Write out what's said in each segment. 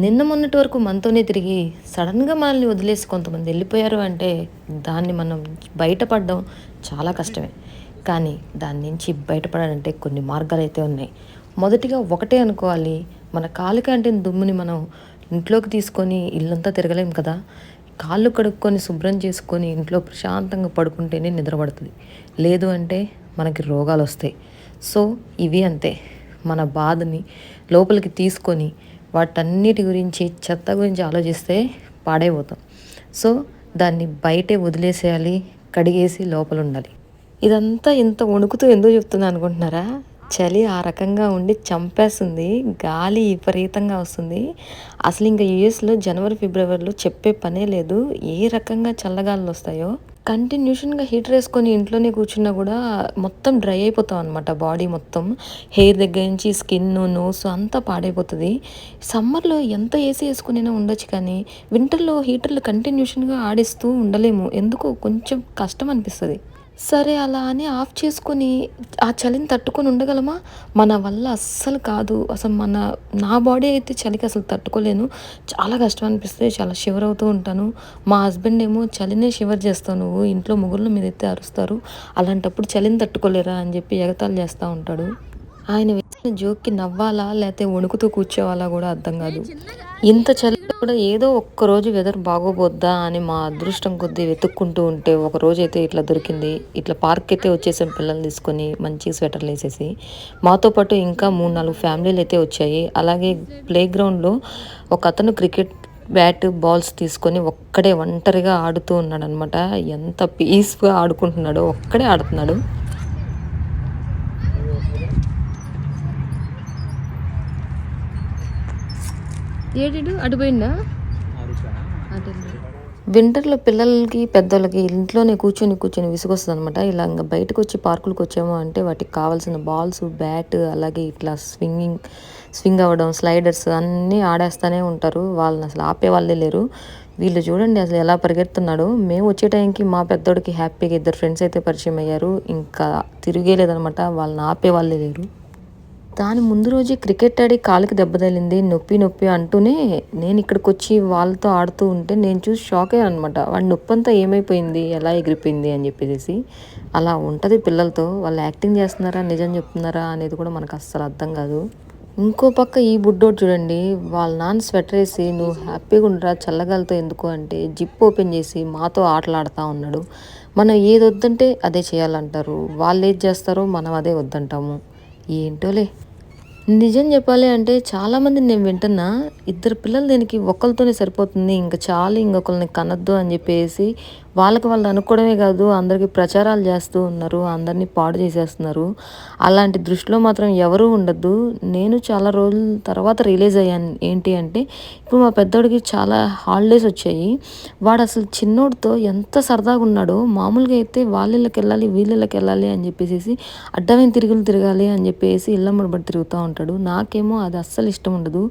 నిన్న మొన్నటి వరకు మనతోనే తిరిగి సడన్గా మనల్ని వదిలేసి కొంతమంది వెళ్ళిపోయారు అంటే దాన్ని మనం బయటపడడం చాలా కష్టమే. కానీ దాని నుంచి బయటపడాలంటే కొన్ని మార్గాలు అయితే ఉన్నాయి. మొదటిగా ఒకటే అనుకోవాలి, మన కాలు కంటిన దుమ్ముని మనం ఇంట్లోకి తీసుకొని ఇల్లంతా తిరగలేం కదా. కాళ్ళు కడుక్కొని శుభ్రం చేసుకొని ఇంట్లో ప్రశాంతంగా పడుకుంటేనే నిద్ర పడుతుంది. లేదు అంటే మనకి రోగాలు వస్తాయి. సో ఇవి అంతే, మన బాధని లోపలికి తీసుకొని వాటన్నిటి గురించి చెత్త గురించి ఆలోచిస్తే పాడైపోతాం. సో దాన్ని బయటే వదిలేసేయాలి, కడిగేసి లోపల ఉండాలి. ఇదంతా ఇంత వణుకుతూ ఎందుకు చెప్తున్నా అనుకుంటున్నారా? చలి ఆ రకంగా ఉండి చంపేస్తుంది, గాలి విపరీతంగా వస్తుంది. అసలు ఇంకా యూఎస్లో జనవరి ఫిబ్రవరిలో చెప్పే పనే లేదు ఏ రకంగా చల్లగాలులు వస్తాయో. కంటిన్యూషన్గా హీటర్ వేసుకొని ఇంట్లోనే కూర్చున్నా కూడా మొత్తం డ్రై అయిపోతాం అనమాట. బాడీ మొత్తం హెయిర్ దగ్గర నుంచి స్కిన్, నోస్ అంతా పాడైపోతుంది. సమ్మర్లో ఎంత ఏసీ వేసుకునైనా ఉండొచ్చు, కానీ వింటర్లో హీటర్లు కంటిన్యూషన్గా ఆడిస్తూ ఉండలేము. ఎందుకో కొంచెం కష్టం అనిపిస్తుంది. సరే అలా అని ఆఫ్ చేసుకొని ఆ చలిని తట్టుకొని ఉండగలమా? మన వల్ల అస్సలు కాదు. అసలు నా బాడీ అయితే చలికి అసలు తట్టుకోలేను. చాలా కష్టం అనిపిస్తుంది, చాలా షివర్ అవుతూ ఉంటాను. మా హస్బెండ్ ఏమో చలినే షివర్ చేస్తావు నువ్వు, ఇంట్లో మొగుళ్ళ మీద అయితే అరుస్తారు, అలాంటప్పుడు చలిని తట్టుకోలేరా అని చెప్పి ఎగతాళి చేస్తూ ఉంటాడు. ఆయన వేసిన జోక్కి నవ్వాలా లేకపోతే వణుకుతూ కూర్చోవాలా కూడా అర్థం కాదు. ఇంత చలి కూడా ఏదో ఒక్కరోజు వెదర్ బాగోబోద్దా అని మా అదృష్టం కొద్దీ వెతుక్కుంటూ ఉంటే ఒక రోజు అయితే ఇట్లా దొరికింది. ఇట్లా పార్క్ అయితే వచ్చేసాం పిల్లల్ని తీసుకొని, మంచి స్వెటర్లు వేసేసి. మాతో పాటు ఇంకా 3-4 ఫ్యామిలీలు అయితే వచ్చాయి. అలాగే ప్లే గ్రౌండ్లో ఒక అతను క్రికెట్ బ్యాట్, బాల్స్ తీసుకొని ఒక్కడే ఒంటరిగా ఆడుతూ ఉన్నాడు అనమాట. ఎంత పీస్గా ఆడుకుంటున్నాడో, ఒక్కడే ఆడుతున్నాడు. ఏడు అడిపోయిందా? వింటర్లో పిల్లలకి పెద్దలకి ఇంట్లోనే కూర్చొని విసుగొస్తుంది అనమాట. ఇలా ఇంకా బయటకు వచ్చి పార్కులకు వచ్చాము అంటే వాటికి కావాల్సిన బాల్స్, బ్యాట్, అలాగే ఇట్లా స్వింగ్ అవ్వడం, స్లైడర్స్ అన్నీ ఆడేస్తూనే ఉంటారు. వాళ్ళని అసలు ఆపే వాళ్ళే లేరు. వీళ్ళు చూడండి అసలు ఎలా పరిగెడుతున్నాడు. మేము వచ్చే టైంకి మా పెద్దోడికి హ్యాపీగా 2 ఫ్రెండ్స్ అయితే పరిచయం అయ్యారు. ఇంకా తిరిగేలేదనమాట, వాళ్ళని ఆపే వాళ్ళే లేరు. దాని ముందు రోజే క్రికెట్ ఆడి కాలుకి దెబ్బ తగిలింది, నొప్పి అంటూనే నేను ఇక్కడికి వచ్చి వాళ్ళతో ఆడుతూ ఉంటే నేను చూసి షాక్ అయ్యాను అనమాట. వాడి నొప్పి అంతా ఏమైపోయింది, ఎలా ఎగిరిపోయింది అని చెప్పేసి. అలా ఉంటుంది పిల్లలతో. వాళ్ళు యాక్టింగ్ చేస్తున్నారా నిజం చెప్తున్నారా అనేది కూడా మనకు అస్సలు అర్థం కాదు. ఇంకో పక్క ఈ బుడ్డోడు చూడండి, వాళ్ళ నాన్న స్వెటర్ వేసి నువ్వు హ్యాపీగా ఉండరా చల్లగాలతో ఎందుకు అంటే జిప్ ఓపెన్ చేసి మాతో ఆటలాడుతూ ఉన్నాడు. మనం ఏది వద్దంటే అదే చేయాలంటారు, వాళ్ళు ఏది చేస్తారో మనం అదే వద్దంటాము. ఏంటోలే. నిజం చెప్పాలి అంటే చాలామంది నేను వింటున్నా, 2 పిల్లలు దీనికి ఒకరితోనే సరిపోతుంది, ఇంకా చాలు ఇంకొకరిని కనొద్దు అని చెప్పేసి వాళ్ళు అనుకోవడమే కాదు, అందరికీ ప్రచారాలు చేస్తూ ఉన్నారు, అందరినీ పాడు చేసేస్తున్నారు. అలాంటి దృష్టిలో మాత్రం ఎవరూ ఉండద్దు. నేను చాలా రోజుల తర్వాత రియలైజ్ అయ్యాను ఏంటి అంటే, ఇప్పుడు మా పెద్దోడికి చాలా హాలిడేస్ వచ్చాయి. వాడు అసలు చిన్నోడితో ఎంత సరదాగా ఉన్నాడో. మామూలుగా అయితే వాళ్ళకి వెళ్ళాలి వీళ్ళకి వెళ్ళాలి అని చెప్పేసి అడ్డమైన తిరగాలి అని చెప్పేసి ఇళ్ళమ్మడి తిరుగుతూ ఉంటాడు. నాకేమో అది అస్సలు ఇష్టం ఉండదు.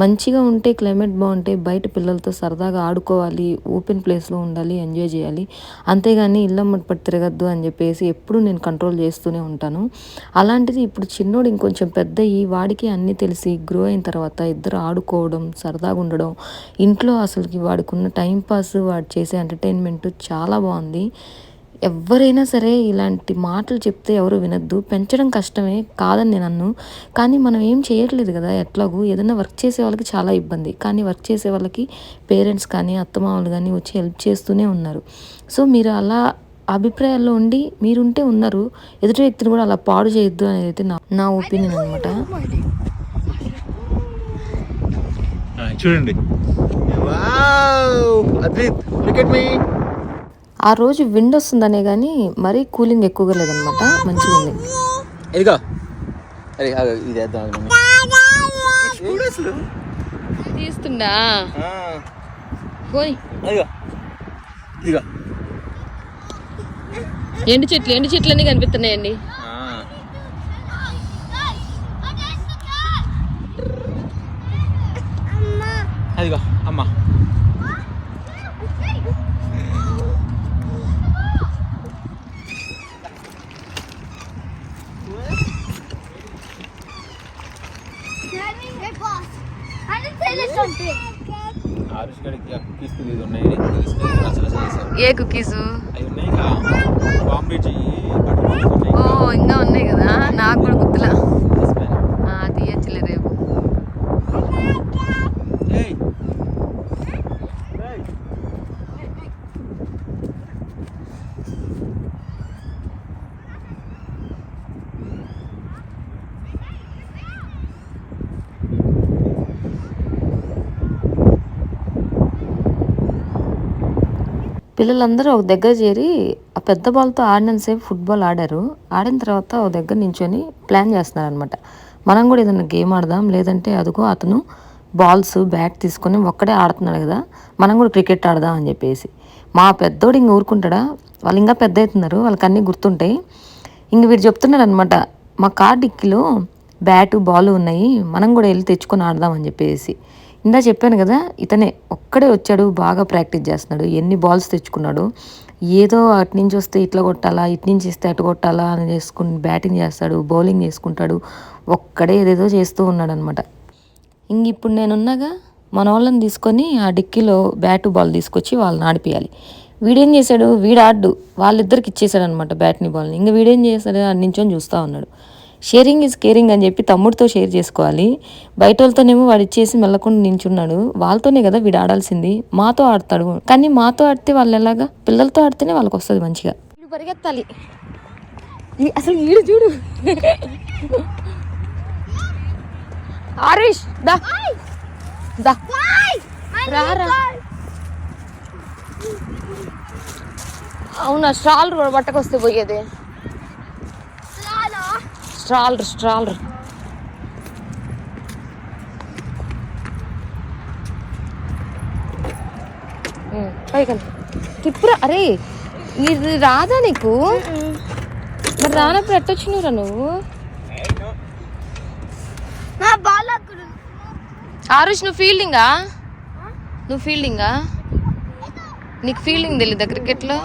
మంచిగా ఉంటే, క్లైమేట్ బాగుంటే బయట పిల్లలతో సరదాగా ఆడుకోవాలి, ఓపెన్ ప్లేస్లో ఉండాలి, ఎంజాయ్ చేయాలి. అంతేగాని ఇళ్ళమ్మడి తిరగద్దు అని చెప్పేసి ఎప్పుడు నేను కంట్రోల్ చేస్తూనే ఉంటాను. అలాంటిది ఇప్పుడు చిన్నోడు ఇంకొంచెం పెద్ద అయ్యి వాడికి అన్నీ తెలిసి గ్రో అయిన తర్వాత ఇద్దరు ఆడుకోవడం, సరదాగా ఉండడం, ఇంట్లో అసలుకి వాడికి ఉన్న టైంపాస్, వాడు చేసే ఎంటర్టైన్మెంట్ చాలా బాగుంది. ఎవరైనా సరే ఇలాంటి మాటలు చెప్తే ఎవరు వినొద్దు. పెంచడం కష్టమే కాదని నేను అన్ను, కానీ మనం ఏం చేయట్లేదు కదా. ఎట్లాగూ ఏదైనా వర్క్ చేసే వాళ్ళకి చాలా ఇబ్బంది, కానీ వర్క్ చేసే వాళ్ళకి పేరెంట్స్ కానీ అత్తమామలు కానీ వచ్చి హెల్ప్ చేస్తూనే ఉన్నారు. సో మీరు అలా అభిప్రాయాల్లో ఉండి మీరుంటే ఉన్నారు, ఎదుటి వ్యక్తిని కూడా అలా పాడు చేయొద్దు అనేది అయితే నా ఒపీనియన్ అనమాట. చూడండి, ఆ రోజు విండ్ వస్తుందనే కానీ మరీ కూలింగ్ ఎక్కువగా లేదనమాట, మంచిగా ఉంది. తీస్తుండా పోయి. ఎండు చెట్లు అన్నీ కనిపిస్తున్నాయండి. అదిగో అమ్మా, Hey boss, I didn't say this one. Aarush గడికి కుక్కీస్ ఇది ఉన్నాయి ఏ కుకీస్? అవి ఉన్నాయి బాంబేజీ ఓ ఇంకా ఉన్నాయి కదా, నాకు కూడా గుర్తులా. తీయచ్చులే రేపు. పిల్లలందరూ ఒక దగ్గర చేరి ఆ పెద్ద బాల్తో ఆడినంతసేపు ఫుట్బాల్ ఆడారు. ఆడిన తర్వాత ఒక దగ్గర నించొని ప్లాన్ చేస్తున్నారనమాట. మనం కూడా ఏదైనా గేమ్ ఆడదాం, లేదంటే అదిగో అతను బాల్స్ బ్యాట్ తీసుకొని ఒక్కడే ఆడుతున్నాడు కదా, మనం కూడా క్రికెట్ ఆడదాం అని చెప్పేసి. మా పెద్దోడు ఇంక ఊరుకుంటాడా, వాళ్ళు ఇంకా పెద్ద అవుతున్నారు, వాళ్ళకి అన్నీ గుర్తుంటాయి. ఇంక వీడు చెప్తున్నాడు అనమాట, మా కార్ డిక్కీలో బ్యాటు బాల్ ఉన్నాయి, మనం కూడా వెళ్ళి తెచ్చుకొని ఆడదాం అని చెప్పేసి. ఇందా చెప్పాను కదా, ఇతనే ఒక్కడే వచ్చాడు, బాగా ప్రాక్టీస్ చేస్తున్నాడు. ఎన్ని బాల్స్ తెచ్చుకున్నాడు, ఏదో అటు నుంచి వస్తే ఇట్లా కొట్టాలా, ఇటు నుంచి వస్తే అటు కొట్టాలా అని చేసుకుని బ్యాటింగ్ చేస్తాడు, బౌలింగ్ చేసుకుంటాడు. ఒక్కడే ఏదేదో చేస్తూ ఉన్నాడు అనమాట. ఇంక ఇప్పుడు నేనున్నాగా, మన వాళ్ళని తీసుకొని ఆ డిక్కీలో బ్యాటు బాల్ తీసుకొచ్చి వాళ్ళని ఆడిపియాలి. వీడేం చేశాడు, వీడు ఆడు వాళ్ళిద్దరికి ఇచ్చేసాడు అనమాట బ్యాట్ని బాల్ని. ఇంకా వీడేం చేశాడు, ఆడి నించొని చూస్తూ ఉన్నాడు. షేరింగ్ ఈజ్ కేరింగ్ అని చెప్పి తమ్ముడితో షేర్ చేసుకోవాలి. బయట వాళ్ళతోనేమో వాడు ఇచ్చేసి మెల్లకుండా నించున్నాడు. వాళ్ళతోనే కదా వీడు ఆడాల్సింది, మాతో ఆడతాడు. కానీ మాతో ఆడితే వాళ్ళు ఎలాగా, పిల్లలతో ఆడితేనే వాళ్ళకి వస్తుంది మంచిగా. పరిగెత్తాలి అసలు. ఈడు చూడు ఆరేష్, దా దా రా. అవునా, స్ట్రాలర్ కూడా పట్టకొస్తే పోయేది. స్ట్రాలర్ పైకి తిప్పురా. అరే ఇది రాదా నీకు? మరి రానప్పుడు ఎట్టొచ్చినరా నువ్వు? ఆరుష్ నువ్వు ఫీల్డింగా నీకు ఫీల్డింగ్ తెలీదా క్రికెట్లో?